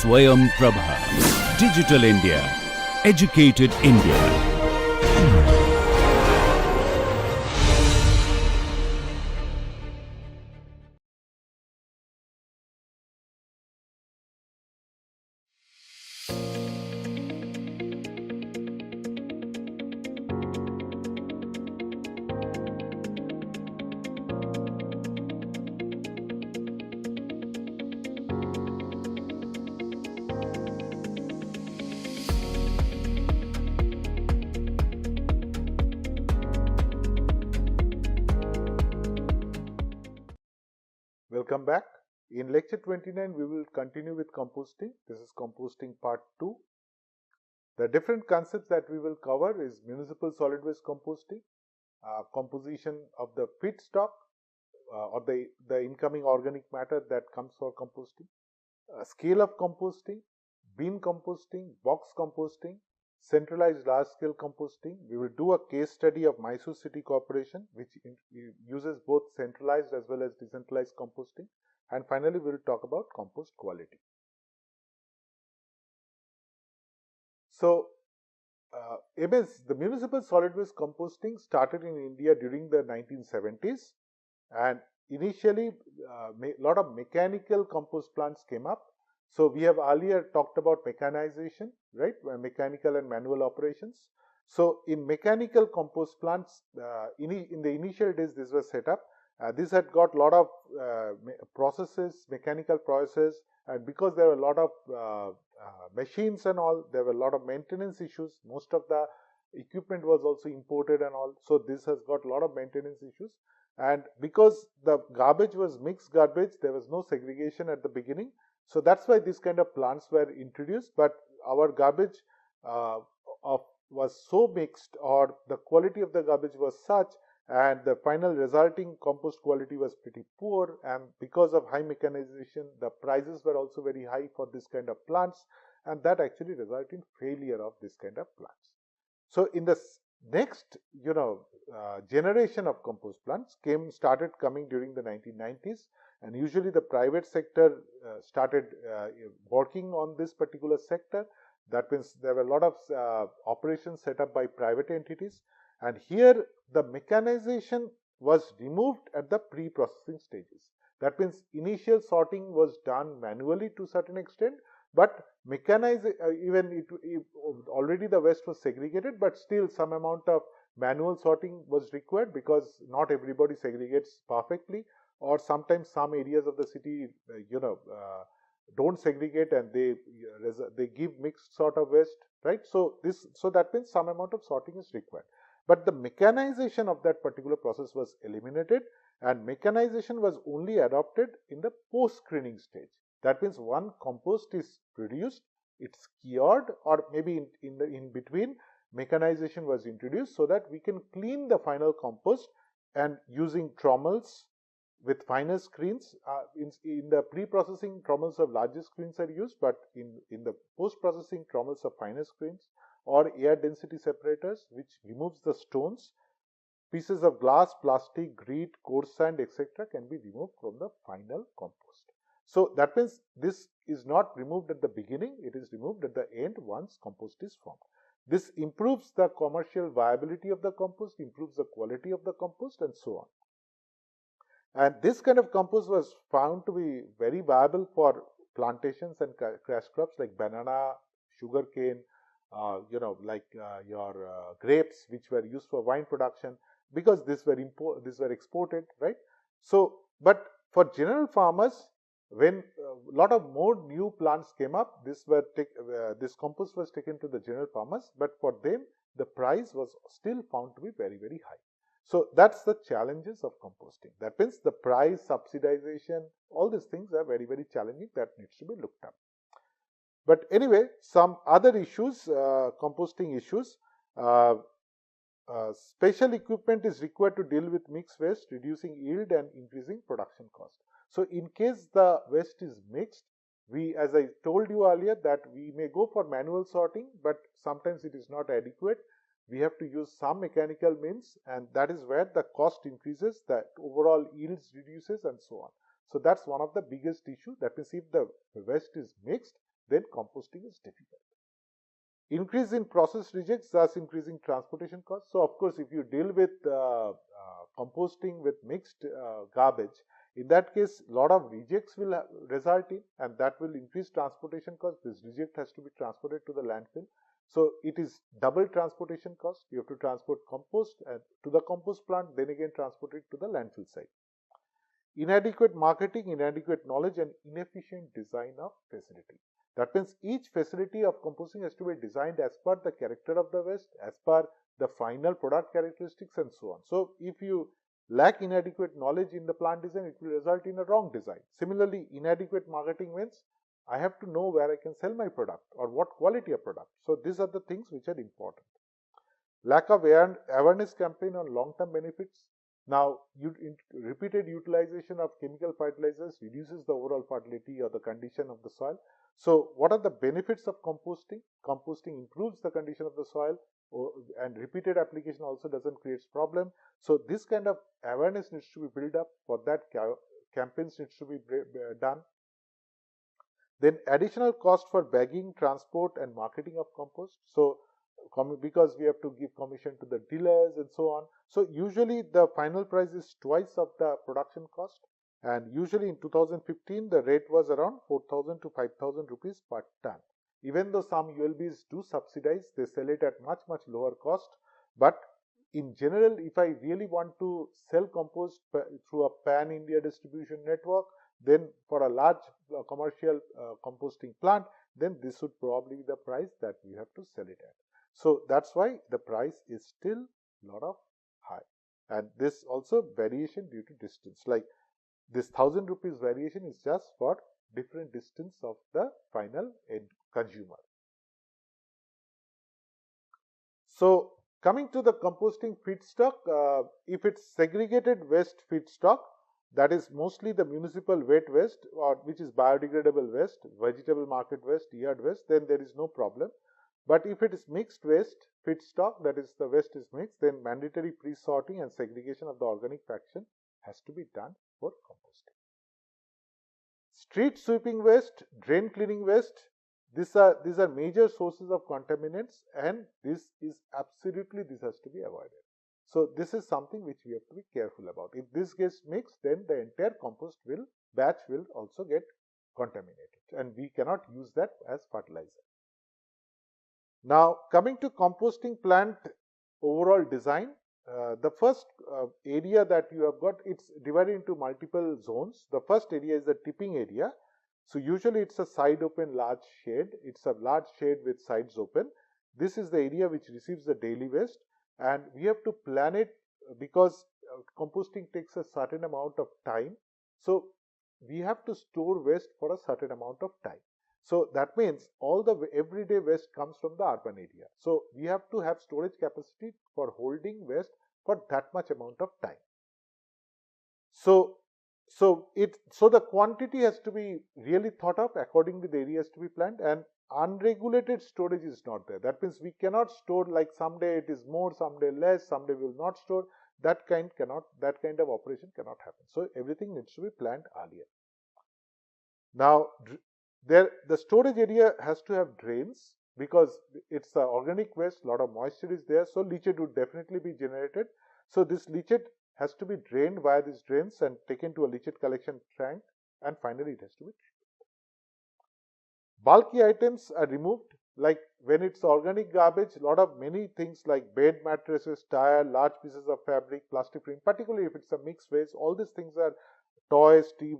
Swayam Prabha. Digital India. Educated India. Welcome back. In lecture 29, we will continue with composting. This is composting part 2. The different concepts that we will cover is municipal solid waste composting, composition of the feedstock or the incoming organic matter that comes for composting, scale of composting, bin composting, box composting, centralized large scale composting. We will do a case study of Mysore City Corporation, which uses both centralized as well as decentralized composting, and finally we will talk about compost quality. So the municipal solid waste composting started in India during the 1970s, and initially a lot of mechanical compost plants came up. So we have earlier talked about mechanization, right? Mechanical and manual operations. So in mechanical compost plants, in the initial days, this was set up. This had got a lot of processes, mechanical processes, and because there were a lot of machines and all, there were a lot of maintenance issues. Most of the equipment was also imported and all. So this has got a lot of maintenance issues. And because the garbage was mixed garbage, there was no segregation at the beginning. So that's why these kind of plants were introduced. But our garbage was so mixed, or the quality of the garbage was such, and the final resulting compost quality was pretty poor. And because of high mechanization, the prices were also very high for this kind of plants, and that actually resulted in failure of this kind of plants. So in the next, generation of compost plants started coming during the 1990s, and usually the private sector started working on this particular sector. That means there were a lot of operations set up by private entities, and here the mechanization was removed at the pre-processing stages. That means initial sorting was done manually to a certain extent, but already the waste was segregated, but still some amount of manual sorting was required, because not everybody segregates perfectly, or sometimes some areas of the city don't segregate and they give mixed sort of waste, right? So that means some amount of sorting is required, but the mechanization of that particular process was eliminated, and mechanization was only adopted in the post screening stage. That means one compost is produced, it's cured, or maybe in between, mechanization was introduced so that we can clean the final compost, and using trommels with finer screens. In the pre-processing, trommels of larger screens are used, but in the post-processing, trommels of finer screens, or air density separators, which removes the stones. Pieces of glass, plastic, grit, coarse sand, etc. can be removed from the final compost. So that means this is not removed at the beginning, it is removed at the end once compost is formed. This improves the commercial viability of the compost, improves the quality of the compost, and so on. And this kind of compost was found to be very viable for plantations and cash crops like banana, sugarcane, your grapes, which were used for wine production, because these were exported, right? So, but for general farmers, when a lot of more new plants came up, this compost was taken to the general farmers, but for them the price was still found to be very, very high. So that's the challenges of composting. That means the price, subsidization, all these things are very, very challenging, that needs to be looked up. But anyway, some other issues, composting issues. Special equipment is required to deal with mixed waste, reducing yield and increasing production cost. So in case the waste is mixed, as I told you earlier, that we may go for manual sorting, but sometimes it is not adequate. We have to use some mechanical means, and that is where the cost increases, the overall yields reduces, and so on. So that's one of the biggest issues. That means if the waste is mixed, then composting is difficult. Increase in process rejects, thus increasing transportation costs. So, of course, if you deal with composting with mixed garbage, in that case, a lot of rejects will result in, and that will increase transportation costs. This reject has to be transported to the landfill. So, it is double transportation cost. You have to transport compost to the compost plant, then again transport it to the landfill site. Inadequate marketing, inadequate knowledge, and inefficient design of facility. That means each facility of composting has to be designed as per the character of the waste, as per the final product characteristics, and so on. So, if you lack inadequate knowledge in the plant design, it will result in a wrong design. Similarly, inadequate marketing means I have to know where I can sell my product or what quality of product. So, these are the things which are important. Lack of awareness campaign on long-term benefits. Now, repeated utilization of chemical fertilizers reduces the overall fertility or the condition of the soil. So, what are the benefits of composting? Composting improves the condition of the soil, and repeated application also doesn't create problem. So, this kind of awareness needs to be built up. For that, campaigns needs to be done. Then additional cost for bagging, transport, and marketing of compost. So, because we have to give commission to the dealers and so on. So, usually the final price is twice of the production cost, and usually in 2015 the rate was around 4,000 to 5,000 rupees per ton. Even though some ULBs do subsidize, they sell it at much lower cost. But in general, if I really want to sell compost through a pan-India distribution network, then for a large commercial composting plant, then this would probably be the price that we have to sell it at. So, that's why the price is still lot of high, and this also variation due to distance, like this 1,000 rupees variation is just for different distance of the final end consumer. So, coming to the composting feedstock, if it's segregated waste feedstock, that is mostly the municipal wet waste, or which is biodegradable waste, vegetable market waste, yard waste, then there is no problem. But if it is mixed waste feedstock, that is the waste is mixed, then mandatory pre-sorting and segregation of the organic fraction has to be done for composting. Street sweeping waste, drain cleaning waste, these are major sources of contaminants, and this has to be avoided. So, this is something which we have to be careful about. If this gets mixed, then the entire compost batch will also get contaminated, and we cannot use that as fertilizer. Now, coming to composting plant overall design, the first area that you have got, it's divided into multiple zones. The first area is the tipping area. So, usually it's a side open large shed. It's a large shed with sides open. This is the area which receives the daily waste, and we have to plan it because composting takes a certain amount of time. So, we have to store waste for a certain amount of time. So, that means all the everyday waste comes from the urban area. So, we have to have storage capacity for holding waste for that much amount of time. So the quantity has to be really thought of according to the areas to be planned, and unregulated storage is not there. That means we cannot store, like someday it is more, someday less, someday we will not store. That kind of operation cannot happen. So, everything needs to be planned earlier. Now, the storage area has to have drains because it's organic waste, lot of moisture is there. So, leachate would definitely be generated. So, this leachate has to be drained via these drains and taken to a leachate collection tank, and finally it has to be treated. Bulky items are removed, like when it's organic garbage, many things like bed mattresses, tire, large pieces of fabric, plastic frame, particularly if it's a mixed waste, all these things are toys, tree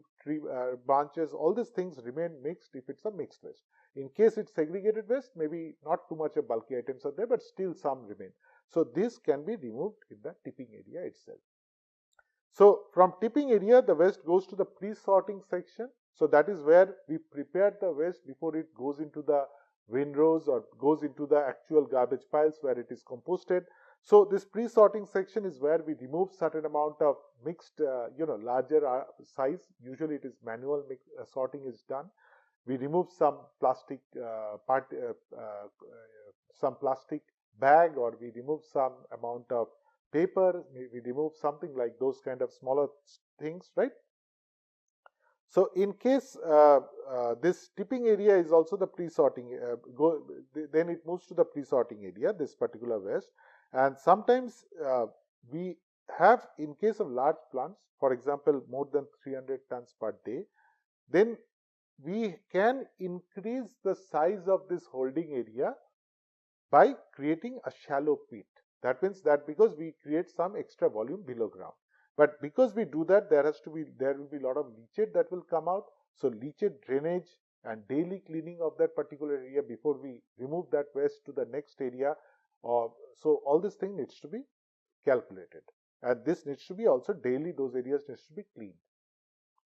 branches, all these things remain mixed if it's a mixed waste. In case it's segregated waste, maybe not too much of bulky items are there, but still some remain. So, this can be removed in the tipping area itself. So, from tipping area, the waste goes to the pre-sorting section. So, that is where we prepare the waste before it goes into the windrows or goes into the actual garbage piles where it is composted. So, this pre-sorting section is where we remove certain amount of mixed, larger size. Usually, it is manual sorting is done. We remove some plastic bag, or we remove some amount of paper. We remove something like those kind of smaller things, right? So in case this tipping area is also the pre-sorting, then it moves to the pre-sorting area, this particular waste. And sometimes we have, in case of large plants, for example, more than 300 tons per day, then we can increase the size of this holding area by creating a shallow pit. That means that because we create some extra volume below ground. But because we do that, there will be a lot of leachate that will come out. So leachate drainage and daily cleaning of that particular area before we remove that waste to the next area. So all this thing needs to be calculated. And this needs to be also daily, those areas needs to be cleaned.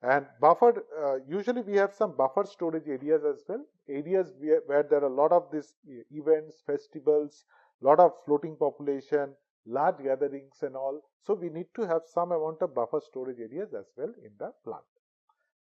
And buffered, usually we have some buffer storage areas as well, areas where there are a lot of these events, festivals, lot of floating population, large gatherings and all. So we need to have some amount of buffer storage areas as well in the plant.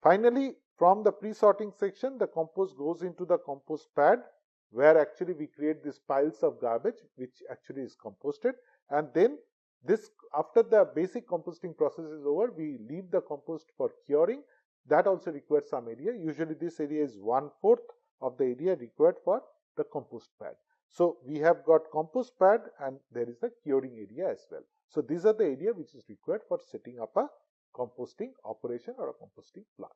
Finally, from the pre-sorting section, the compost goes into the compost pad, where actually we create these piles of garbage, which actually is composted. And then this, after the basic composting process is over, we leave the compost for curing. That also requires some area. Usually this area is 1/4 of the area required for the compost pad. So we have got compost pad and there is the curing area as well. So these are the area which is required for setting up a composting operation or a composting plant.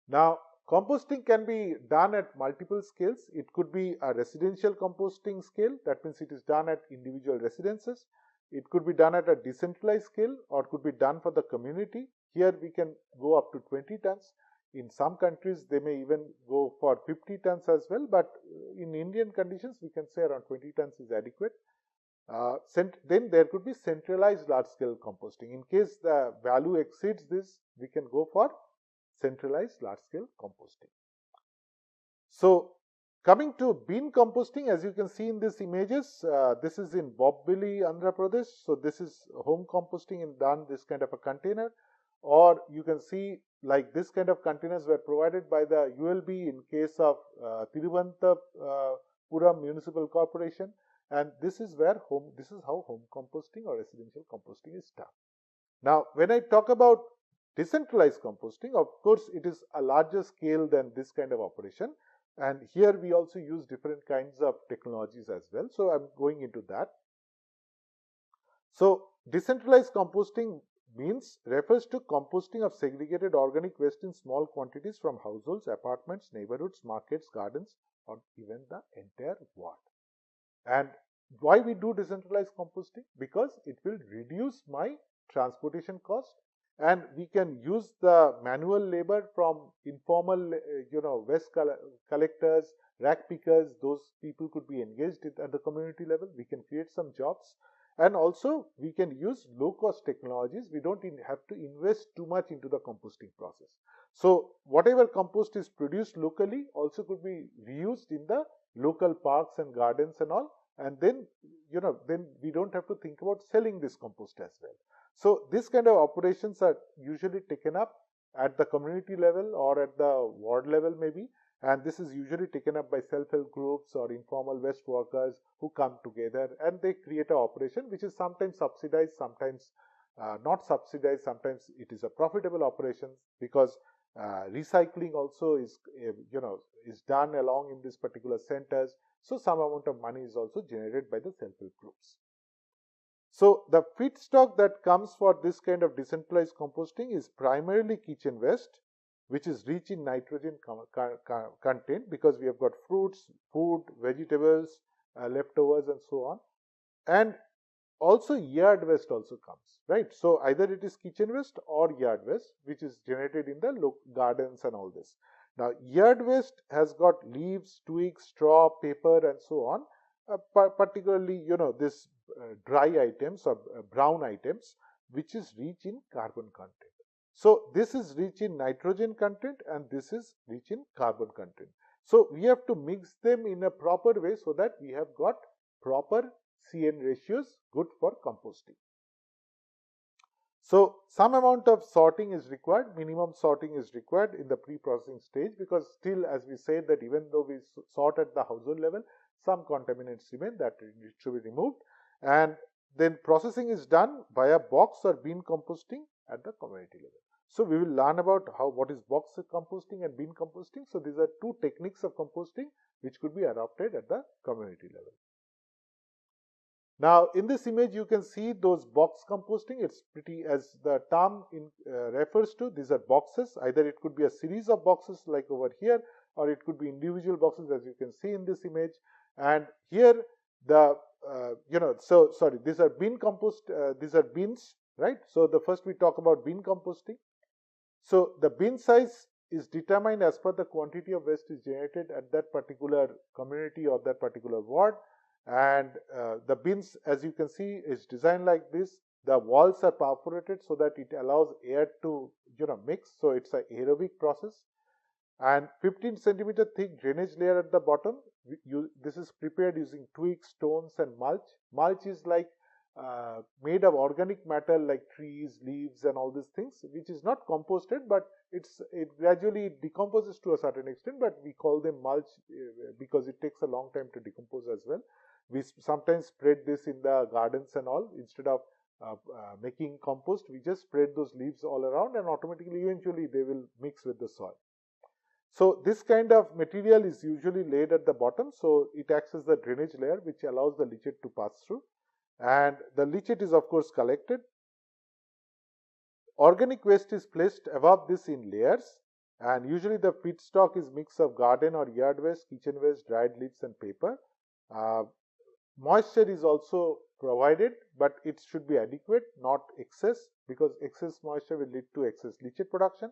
Now, composting can be done at multiple scales. It could be a residential composting scale, that means it is done at individual residences. It could be done at a decentralized scale or could be done for the community. Here we can go up to 20 tons. In some countries they may even go for 50 tons as well, but in Indian conditions we can say around 20 tons is adequate. Then there could be centralized large scale composting. In case the value exceeds this, we can go for centralized large scale composting. So coming to bin composting, as you can see in these images, this is in Bobbili, Andhra Pradesh. So this is home composting and done this kind of a container, or you can see like this kind of containers were provided by the ULB in case of Thiruvananthapuram Municipal Corporation, and this is how home composting or residential composting is done. Now, when I talk about decentralized composting, of course, it is a larger scale than this kind of operation. And here we also use different kinds of technologies as well. So I'm going into that. So decentralized composting refers to composting of segregated organic waste in small quantities from households, apartments, neighborhoods, markets, gardens, or even the entire ward. And why we do decentralized composting? Because it will reduce my transportation cost, and we can use the manual labor from informal, waste collectors, rack pickers. Those people could be engaged at the community level. We can create some jobs, and also we can use low-cost technologies. We don't have to invest too much into the composting process. So whatever compost is produced locally also could be reused in the local parks and gardens and all. And then, then we don't have to think about selling this compost as well. So this kind of operations are usually taken up at the community level or at the ward level maybe, and this is usually taken up by self-help groups or informal waste workers who come together and they create an operation which is sometimes subsidized, sometimes not subsidized, sometimes it is a profitable operation because recycling also is done along in these particular centers. So some amount of money is also generated by the self-help groups. So the feedstock that comes for this kind of decentralized composting is primarily kitchen waste, which is rich in nitrogen content because we have got fruits, food, vegetables, leftovers and so on. And also yard waste also comes, right? So either it is kitchen waste or yard waste, which is generated in the gardens and all this. Now, yard waste has got leaves, twigs, straw, paper and so on, particularly, this dry items or brown items, which is rich in carbon content. So this is rich in nitrogen content and this is rich in carbon content. So we have to mix them in a proper way so that we have got proper CN ratios good for composting. So some amount of sorting is required, minimum sorting is required in the pre-processing stage, because still, as we said, that even though we sort at the household level, some contaminants remain that need to be removed. And then processing is done via box or bin composting, at the community level. So we will learn about what is box composting and bin composting. So these are two techniques of composting which could be adopted at the community level. Now in this image you can see those box composting. It's pretty, as the term refers to, these are boxes. Either it could be a series of boxes like over here, or it could be individual boxes as you can see in this image. And here the these are bin compost, these are bins, right? So the first we talk about bin composting. So the bin size is determined as per the quantity of waste is generated at that particular community or that particular ward. And the bins, as you can see, is designed like this. The walls are perforated so that it allows air to mix. So it's an aerobic process. And 15 centimeter thick drainage layer at the bottom. This is prepared using twigs, stones, and mulch. Mulch is like made of organic matter like trees, leaves, and all these things, which is not composted, but it gradually decomposes to a certain extent. But we call them mulch because it takes a long time to decompose as well. We sometimes spread this in the gardens and all. Instead of making compost, we just spread those leaves all around, and automatically eventually they will mix with the soil. So this kind of material is usually laid at the bottom, so it acts as the drainage layer which allows the leachate to pass through. And the leachate is of course collected. Organic waste is placed above this in layers, and usually the feedstock is mix of garden or yard waste, kitchen waste, dried leaves, and paper. Moisture is also provided, but it should be adequate, not excess, because excess moisture will lead to excess leachate production.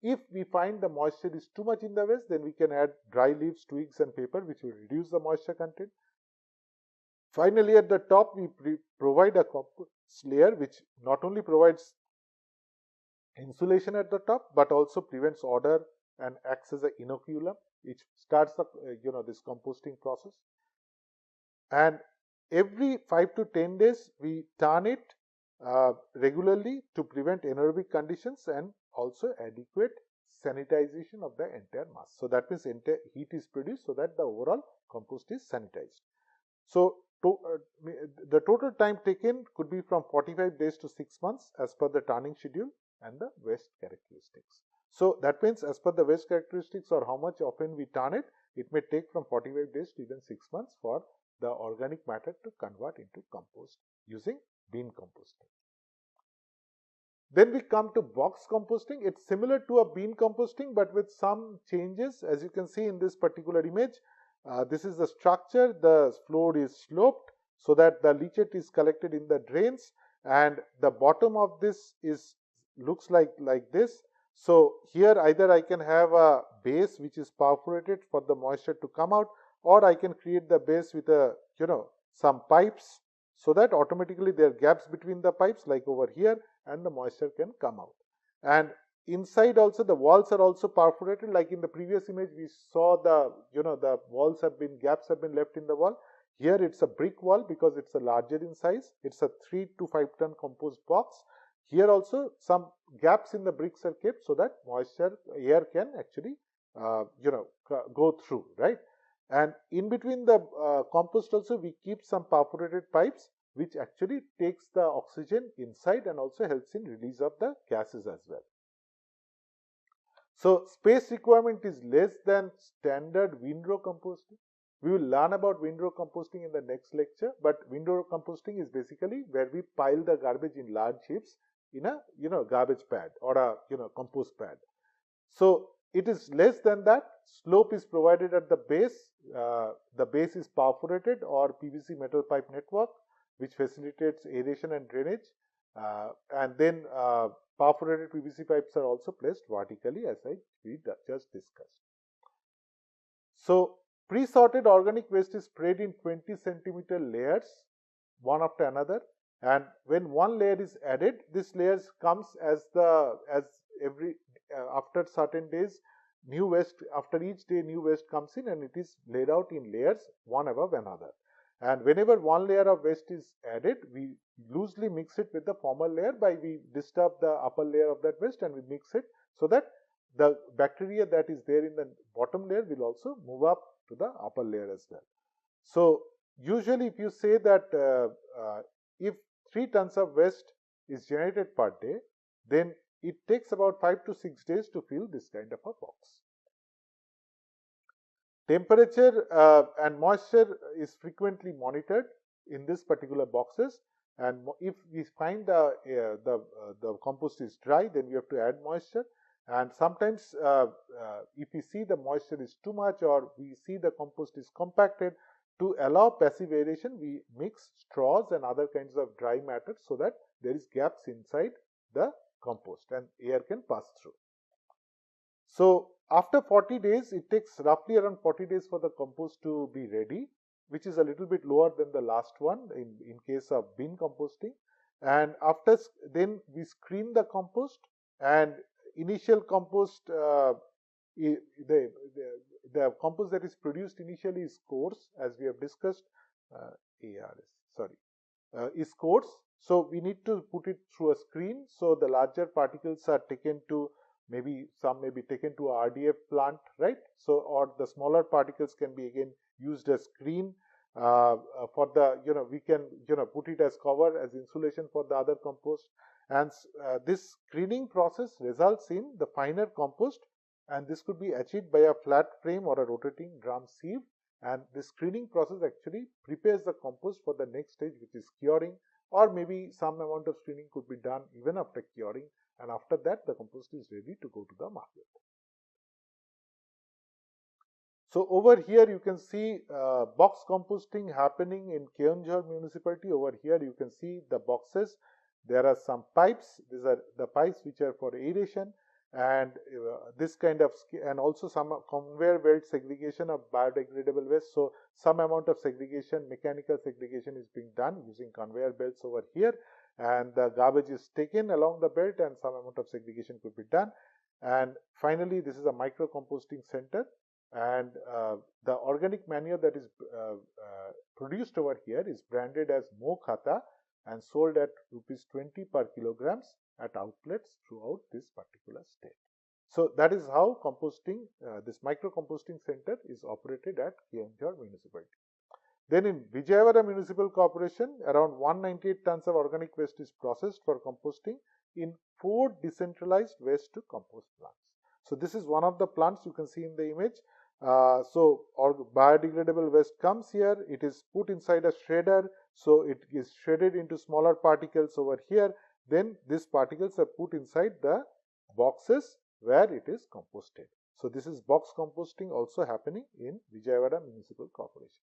If we find the moisture is too much in the waste, then we can add dry leaves, twigs, and paper, which will reduce the moisture content. Finally, at the top, we provide a compost layer, which not only provides insulation at the top, but also prevents odor and acts as an inoculum, which starts the this composting process. And every 5 to 10 days, we turn it regularly to prevent anaerobic conditions and also adequate sanitization of the entire mass. So that means heat is produced so that the overall compost is sanitized. So the total time taken could be from 45 days to 6 months as per the turning schedule and the waste characteristics. So that means as per the waste characteristics or how much often we turn it, it may take from 45 days to even 6 months for the organic matter to convert into compost using bin composting. Then we come to box composting. It's similar to a bin composting but with some changes. As you can see in this particular image, this is the structure. The floor is sloped so that the leachate is collected in the drains, and the bottom of this looks like this. So here either I can have a base which is perforated for the moisture to come out, or I can create the base with some pipes so that automatically there are gaps between the pipes like over here, and the moisture can come out. And inside also the walls are also perforated. Like in the previous image we saw the gaps have been left in the wall. Here it's a brick wall because it's a larger in size. It's a 3 to 5 ton compost box. Here also some gaps in the bricks are kept so that air can actually go through, right? And in between the compost also we keep some perforated pipes which actually takes the oxygen inside and also helps in release of the gases as well. So space requirement is less than standard windrow composting. We will learn about windrow composting in the next lecture, but windrow composting is basically where we pile the garbage in large heaps in a garbage pad or a compost pad. So it is less than that. Slope is provided at the base. The base is perforated or PVC metal pipe network, which facilitates aeration and drainage. And then perforated PVC pipes are also placed vertically, as we just discussed. So pre-sorted organic waste is spread in 20 centimeter layers, one after another. And when one layer is added, this layer comes after certain days, new waste, after each day new waste comes in, and it is laid out in layers one above another. And whenever one layer of waste is added, we loosely mix it with the former layer we disturb the upper layer of that waste and we mix it so that the bacteria that is there in the bottom layer will also move up to the upper layer as well. So usually if you say that if 3 tons of waste is generated per day, then it takes about 5 to 6 days to fill this kind of a box. Temperature and moisture is frequently monitored in this particular boxes, and if we find the compost is dry, then we have to add moisture. And sometimes if we see the moisture is too much, or we see the compost is compacted, to allow passive aeration, we mix straws and other kinds of dry matter so that there is gaps inside the compost and air can pass through. So after 40 days, it takes roughly around 40 days for the compost to be ready, which is a little bit lower than the last one in case of bin composting. And after then we screen the compost, and initial compost, the compost that is produced initially is coarse, as we have discussed. Is coarse. So we need to put it through a screen. So the larger particles are taken to some may be taken to a RDF plant, right? So, or the smaller particles can be again used as screen for the, we can, put it as cover, as insulation for the other compost. And this screening process results in the finer compost, and this could be achieved by a flat frame or a rotating drum sieve. And this screening process actually prepares the compost for the next stage, which is curing, or maybe some amount of screening could be done even after curing. And after that, the compost is ready to go to the market. So over here, you can see box composting happening in Keonjhar municipality. Over here, you can see the boxes. There are some pipes. These are the pipes which are for aeration, and this kind of, and also some conveyor belt segregation of biodegradable waste. So some amount of segregation, mechanical segregation is being done using conveyor belts over here, and the garbage is taken along the belt, and some amount of segregation could be done. And finally, this is a micro composting center, and the organic manure that is produced over here is branded as Mo Khata and sold at ₹20 per kilograms at outlets throughout this particular state. So that is how composting, this micro composting center is operated at Keonjhar municipality. Then in Vijayawada Municipal Corporation, around 198 tons of organic waste is processed for composting in 4 decentralized waste to compost plants. So this is one of the plants you can see in the image. Biodegradable waste comes here, it is put inside a shredder, so it is shredded into smaller particles over here. Then these particles are put inside the boxes where it is composted. So this is box composting also happening in Vijayawada Municipal Corporation.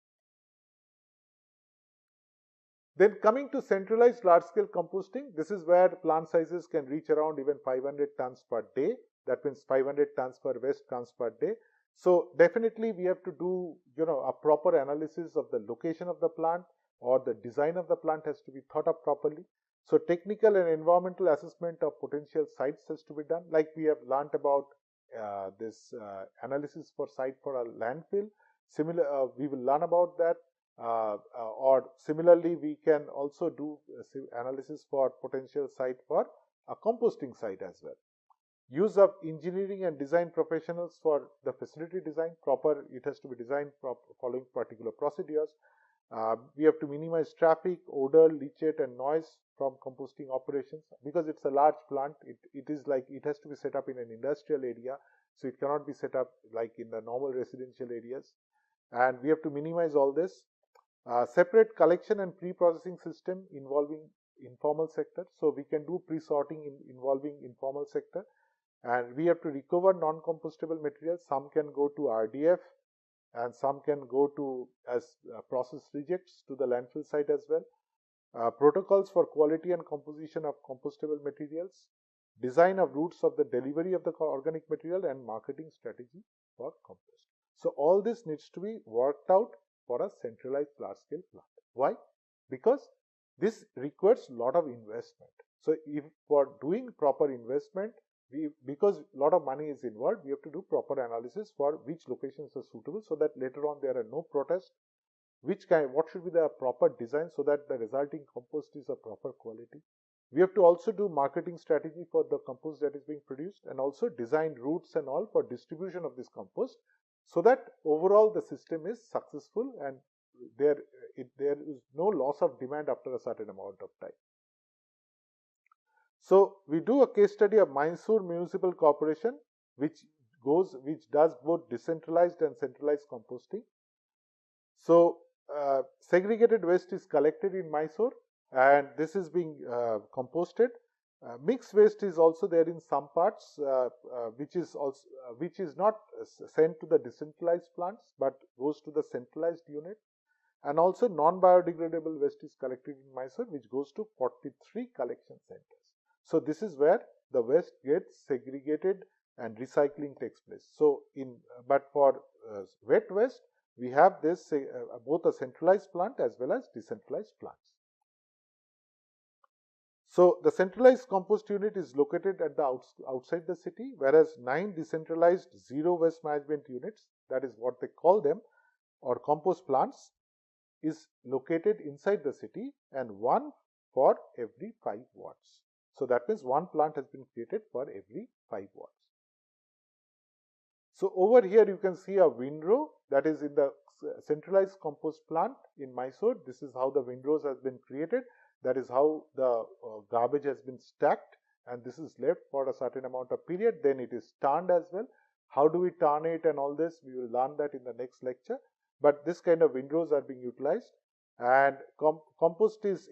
Then coming to centralized large-scale composting, this is where plant sizes can reach around even 500 tons per day. That means 500 tons per waste comes per day. So definitely we have to do, a proper analysis of the location of the plant, or the design of the plant has to be thought of properly. So technical and environmental assessment of potential sites has to be done. Like we have learnt about this analysis for site for a landfill. We will learn about that. Or similarly, we can also do analysis for potential site for a composting site as well. Use of engineering and design professionals for the facility design. It has to be designed following particular procedures. We have to minimize traffic, odor, leachate and noise from composting operations, because it's a large plant. It has to be set up in an industrial area, so it cannot be set up like in the normal residential areas. And we have to minimize all this. Separate collection and pre-processing system involving informal sector. So we can do pre-sorting involving informal sector. And we have to recover non-compostable materials. Some can go to RDF, and some can go to as process rejects to the landfill site as well. Protocols for quality and composition of compostable materials. Design of routes of the delivery of the organic material, and marketing strategy for compost. So all this needs to be worked out for a centralized large-scale plant. Why? Because this requires a lot of investment. So if for doing proper investment, because a lot of money is involved, we have to do proper analysis for which locations are suitable, so that later on there are no protests. What should be the proper design so that the resulting compost is of proper quality. We have to also do marketing strategy for the compost that is being produced, and also design routes and all for distribution of this compost, so that overall the system is successful and there is no loss of demand after a certain amount of time. So we do a case study of Mysore Municipal Corporation, which does both decentralized and centralized composting. So segregated waste is collected in Mysore, and this is being composted. Mixed waste is also there in some parts, which is not sent to the decentralized plants but goes to the centralized unit. And also non-biodegradable waste is collected in Mysore, which goes to 43 collection centers. So this is where the waste gets segregated and recycling takes place. So but for wet waste, we have this both a centralized plant as well as decentralized plants. So the centralized compost unit is located at the outside the city, whereas 9 decentralized zero waste management units, that is what they call them, or compost plants, is located inside the city, and one for every 5 wards. So that means one plant has been created for every 5 wards. So over here you can see a windrow that is in the centralized compost plant in Mysore. This is how the windrows has been created. That is how the garbage has been stacked, and this is left for a certain amount of period. Then it is turned as well. How do we turn it and all this? We will learn that in the next lecture. But this kind of windrows are being utilized, and compost is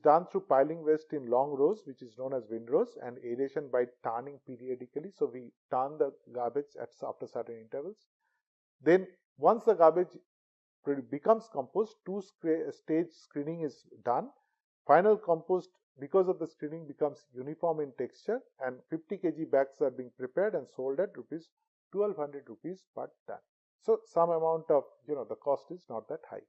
done through piling waste in long rows, which is known as windrows, and aeration by turning periodically. So we turn the garbage after certain intervals. Then once the garbage becomes compost, two-stage screening is done. Final compost, because of the screening, becomes uniform in texture, and 50 kg bags are being prepared and sold at ₹1,200 per ton. So some amount of, the cost is not that high.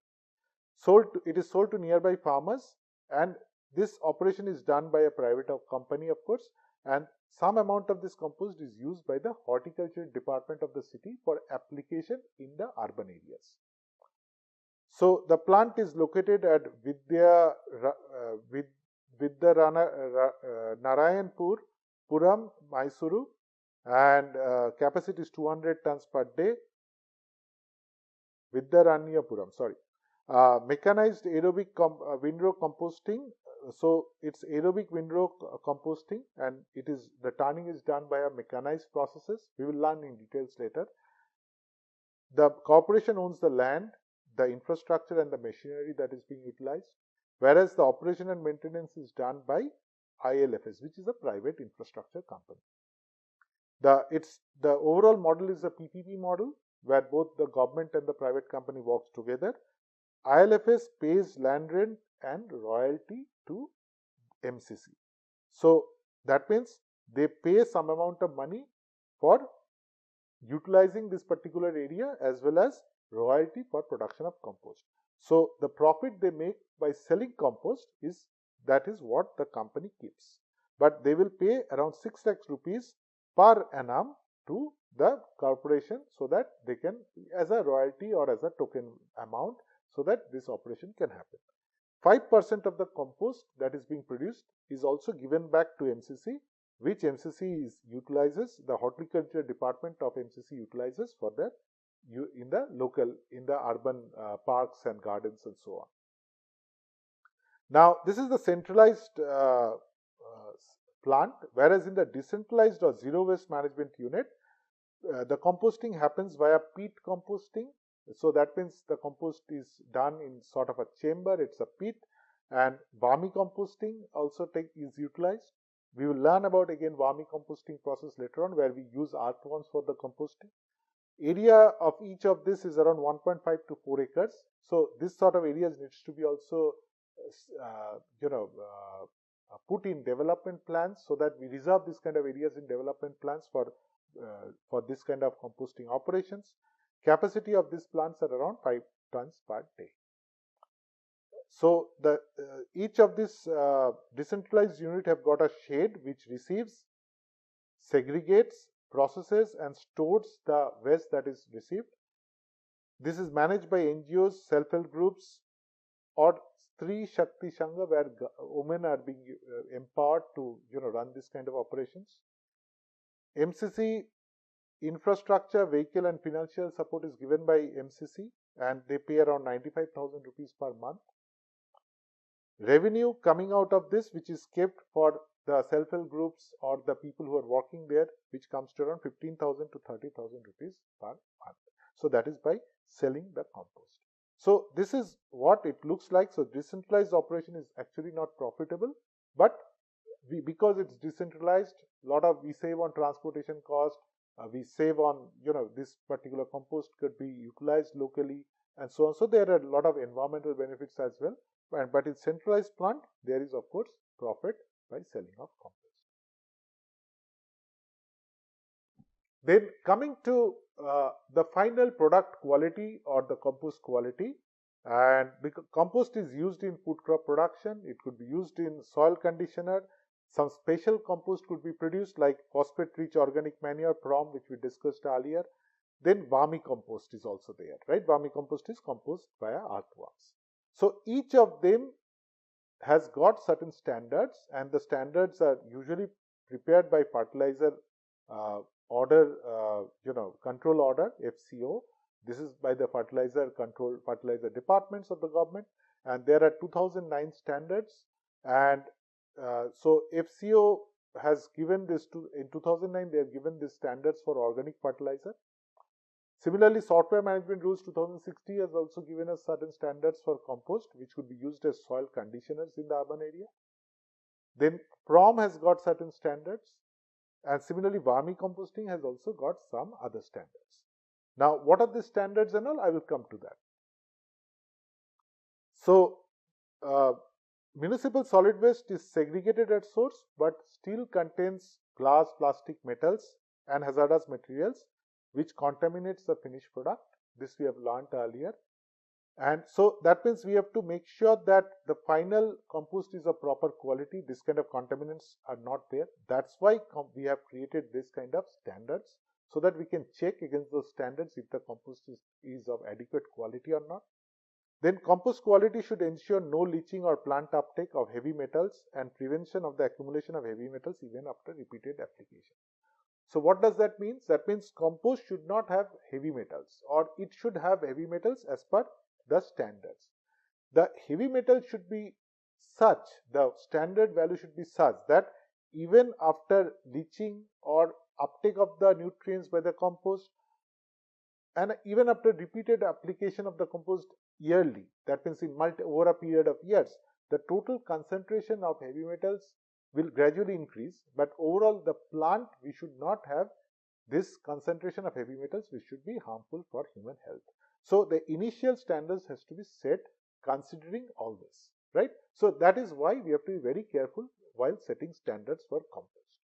It is sold to nearby farmers, and this operation is done by a private company, of course, and some amount of this compost is used by the horticulture department of the city for application in the urban areas. So the plant is located at Narayanpur, Puram, Mysuru, and capacity is 200 tons per day. Vidyaranyapuram, sorry. Mechanized aerobic windrow composting. So it's aerobic windrow composting, and the turning is done by a mechanized processes. We will learn in details later. The corporation owns the land, the infrastructure, and the machinery that is being utilized, whereas the operation and maintenance is done by ILFS, which is a private infrastructure company. The overall model is a PPP model, where both the government and the private company works together. ILFS pays land rent and royalty to MCC. So that means they pay some amount of money for utilizing this particular area, as well as royalty for production of compost. So the profit they make by selling compost is what the company keeps. But they will pay around 6 lakh rupees per annum to the corporation, so that they can, as a royalty or as a token amount, so that this operation can happen. 5% of the compost that is being produced is also given back to MCC, which MCC utilizes, the horticulture department of MCC utilizes for their in the urban parks and gardens and so on. Now this is the centralized plant, whereas in the decentralized or zero waste management unit, the composting happens via peat composting. So that means the compost is done in sort of a chamber, it's a pit, and vermicomposting also is utilized. We will learn about again vermicomposting process later on, where we use earthworms for the composting. Area of each of this is around 1.5 to 4 acres. So this sort of areas needs to be also put in development plans, so that we reserve this kind of areas in development plans for this kind of composting operations. Capacity of these plants are around 5 tons per day. So each of this decentralized unit have got a shed which receives, segregates, processes, and stores the waste that is received. This is managed by NGOs, self-help groups, or Stree Shakti Sangha, where women are being empowered to run this kind of operations. MCC infrastructure, vehicle, and financial support is given by MCC, and they pay around 95,000 rupees per month. Revenue coming out of this, which is kept for the self-help groups or the people who are working there, which comes to around 15,000 to 30,000 rupees per month. So that is by selling the compost. So this is what it looks like. So decentralized operation is actually not profitable, but because it's decentralized, we save on transportation cost. We save on, this particular compost could be utilized locally and so on. So there are a lot of environmental benefits as well. But in centralized plant, there is of course profit by selling of compost. Then coming to the final product quality or the compost quality, and because compost is used in food crop production, it could be used in soil conditioner. Some special compost could be produced like phosphate-rich organic manure, PROM, which we discussed earlier. Then vermicompost is also there, right? Vermicompost is compost via earthworms. So each of them has got certain standards, and the standards are usually prepared by fertilizer control order, FCO. This is by the fertilizer departments of the government, and there are 2009 standards, and so FCO has given this in 2009. They have given these standards for organic fertilizer. Similarly, Software Management Rules 2060 has also given us certain standards for compost, which could be used as soil conditioners in the urban area. Then PROM has got certain standards, and similarly, vermicomposting has also got some other standards. Now, what are the standards and all? I will come to that. So, municipal solid waste is segregated at source, but still contains glass, plastic, metals, and hazardous materials, which contaminates the finished product. This we have learned earlier. And so that means we have to make sure that the final compost is of proper quality. This kind of contaminants are not there. That's why we have created this kind of standards, so that we can check against those standards if the compost is of adequate quality or not. Then compost quality should ensure no leaching or plant uptake of heavy metals and prevention of the accumulation of heavy metals even after repeated application. So what does that mean? That means compost should not have heavy metals, or it should have heavy metals as per the standards. The heavy metal should be such, the standard value should be such that even after leaching or uptake of the nutrients by the compost, and even after repeated application of the compost yearly, that means over a period of years, the total concentration of heavy metals will gradually increase, but overall the plant, we should not have this concentration of heavy metals, which should be harmful for human health. So the initial standards has to be set considering all this, right? So that is why we have to be very careful while setting standards for compost.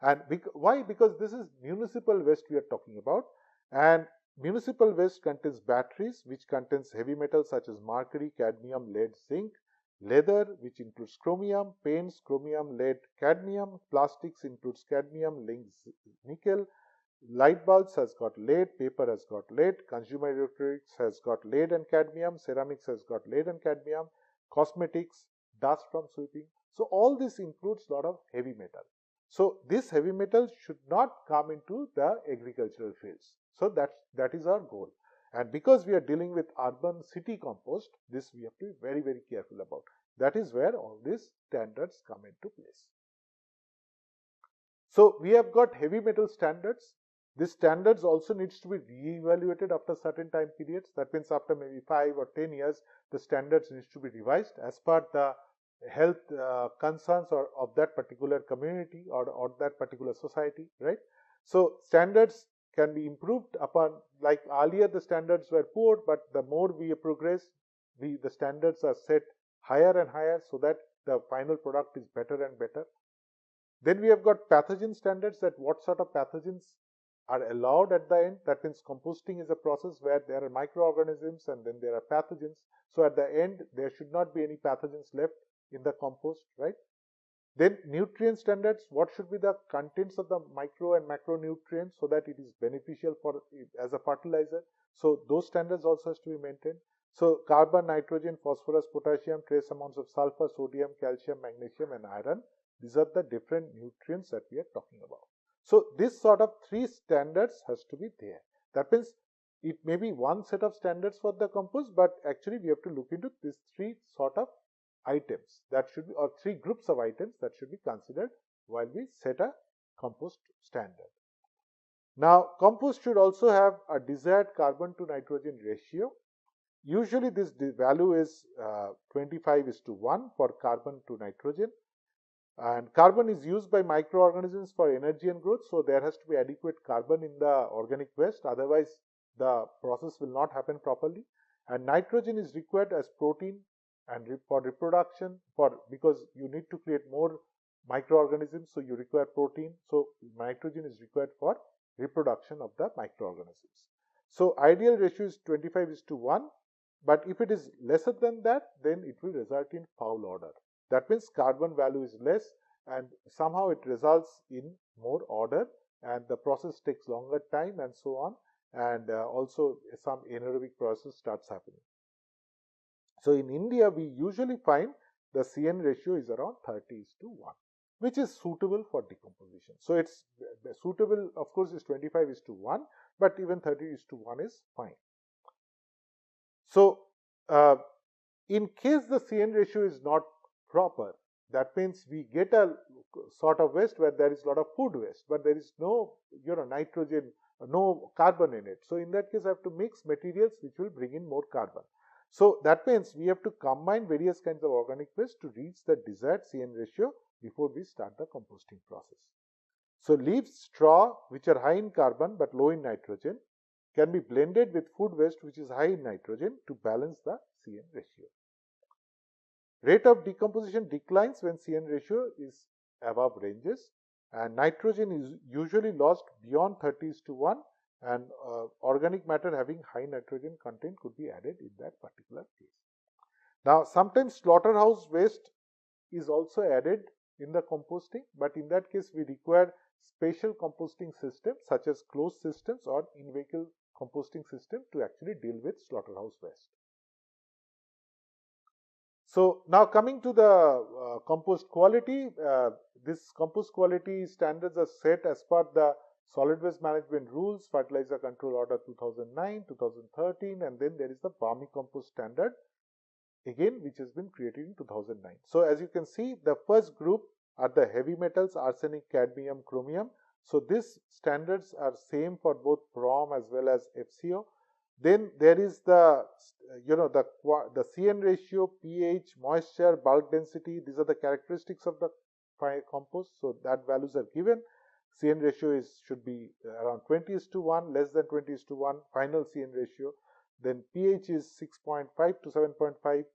And why? Because this is municipal waste we are talking about, and municipal waste contains batteries, which contains heavy metals such as mercury, cadmium, lead, zinc, leather, which includes chromium, paints, chromium, lead, cadmium, plastics includes cadmium, zinc, nickel, light bulbs has got lead, paper has got lead, consumer electronics has got lead and cadmium, ceramics has got lead and cadmium, cosmetics, dust from sweeping. So all this includes a lot of heavy metal. So this heavy metal should not come into the agricultural fields. So that is our goal. And because we are dealing with urban city compost, this we have to be very, very careful about. That is where all these standards come into place. So we have got heavy metal standards. These standards also needs to be re-evaluated after certain time periods. That means after maybe 5 or 10 years, the standards needs to be revised as per the health concerns of that particular community or that particular society, right? So standards can be improved upon. Like earlier the standards were poor, but the more we progress, the standards are set higher and higher, so that the final product is better and better. Then we have got pathogen standards, that what sort of pathogens are allowed at the end. That means composting is a process where there are microorganisms and then there are pathogens. So at the end, there should not be any pathogens left in the compost, right? Then nutrient standards, what should be the contents of the micro and macronutrients so that it is beneficial for as a fertilizer. So those standards also has to be maintained. So carbon, nitrogen, phosphorus, potassium, trace amounts of sulfur, sodium, calcium, magnesium and iron. These are the different nutrients that we are talking about. So this sort of 3 standards has to be there. That means it may be one set of standards for the compost, but actually we have to look into these 3 sort of items that should be, or 3 groups of items that should be considered while we set a compost standard. Now, compost should also have a desired carbon to nitrogen ratio. Usually this value is 25:1 for carbon to nitrogen, and carbon is used by microorganisms for energy and growth, so there has to be adequate carbon in the organic waste, otherwise the process will not happen properly. And nitrogen is required as protein and for reproduction, because you need to create more microorganisms, so you require protein, so nitrogen is required for reproduction of the microorganisms. So ideal ratio is 25:1, but if it is lesser than that, then it will result in foul odor. That means carbon value is less and somehow it results in more odor, and the process takes longer time and so on, and also some anaerobic process starts happening. So in India, we usually find the CN ratio is around 30:1, which is suitable for decomposition. So it's suitable, of course, is 25:1, but even 30:1 is fine. So in case the CN ratio is not proper, that means we get a sort of waste where there is a lot of food waste, but there is no nitrogen, no carbon in it. So in that case, I have to mix materials which will bring in more carbon. So that means we have to combine various kinds of organic waste to reach the desired CN ratio before we start the composting process. So leaves, straw, which are high in carbon but low in nitrogen, can be blended with food waste which is high in nitrogen to balance the CN ratio. Rate of decomposition declines when CN ratio is above ranges, and nitrogen is usually lost beyond 30:1, and organic matter having high nitrogen content could be added in that particular case. Now, sometimes slaughterhouse waste is also added in the composting, but in that case we require special composting systems such as closed systems or in-vehicle composting system to actually deal with slaughterhouse waste. So now coming to the compost quality, this compost quality standards are set as per the Solid Waste Management Rules, Fertilizer Control Order 2009, 2013, and then there is the Vermicompost Standard, again which has been created in 2009. So as you can see, the first group are the heavy metals, arsenic, cadmium, chromium. So these standards are same for both PROM as well as FCO. Then there is the CN ratio, pH, moisture, bulk density. These are the characteristics of the compost. So that values are given. CN ratio should be around 20:1, less than 20:1, final CN ratio. Then pH is 6.5 to 7.5.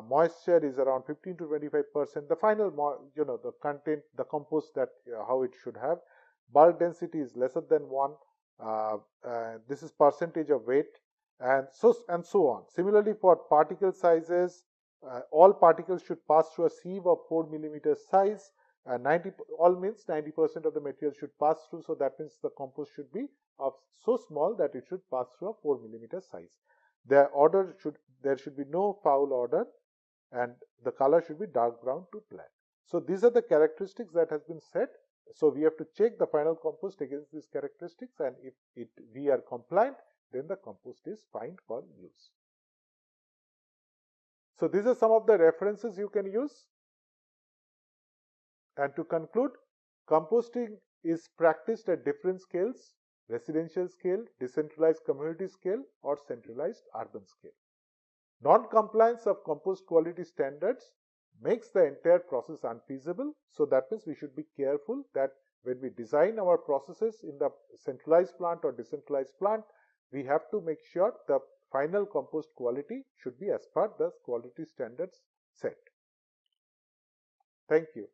Moisture is around 15 to 25%. The final, the content, the compost that how it should have. Bulk density is lesser than 1. This is percentage of weight, and so on. Similarly, for particle sizes, all particles should pass through a sieve of 4 mm size. 90% of the material should pass through. So that means the compost should be of so small that it should pass through a 4 mm size. There should be no foul odor, and the color should be dark brown to black. So these are the characteristics that has been set. So we have to check the final compost against these characteristics, and if we are compliant, then the compost is fine for use. So these are some of the references you can use. And to conclude, composting is practiced at different scales: residential scale, decentralized community scale, or centralized urban scale. Non-compliance of compost quality standards makes the entire process unfeasible. So that means we should be careful that when we design our processes in the centralized plant or decentralized plant, we have to make sure the final compost quality should be as per the quality standards set. Thank you.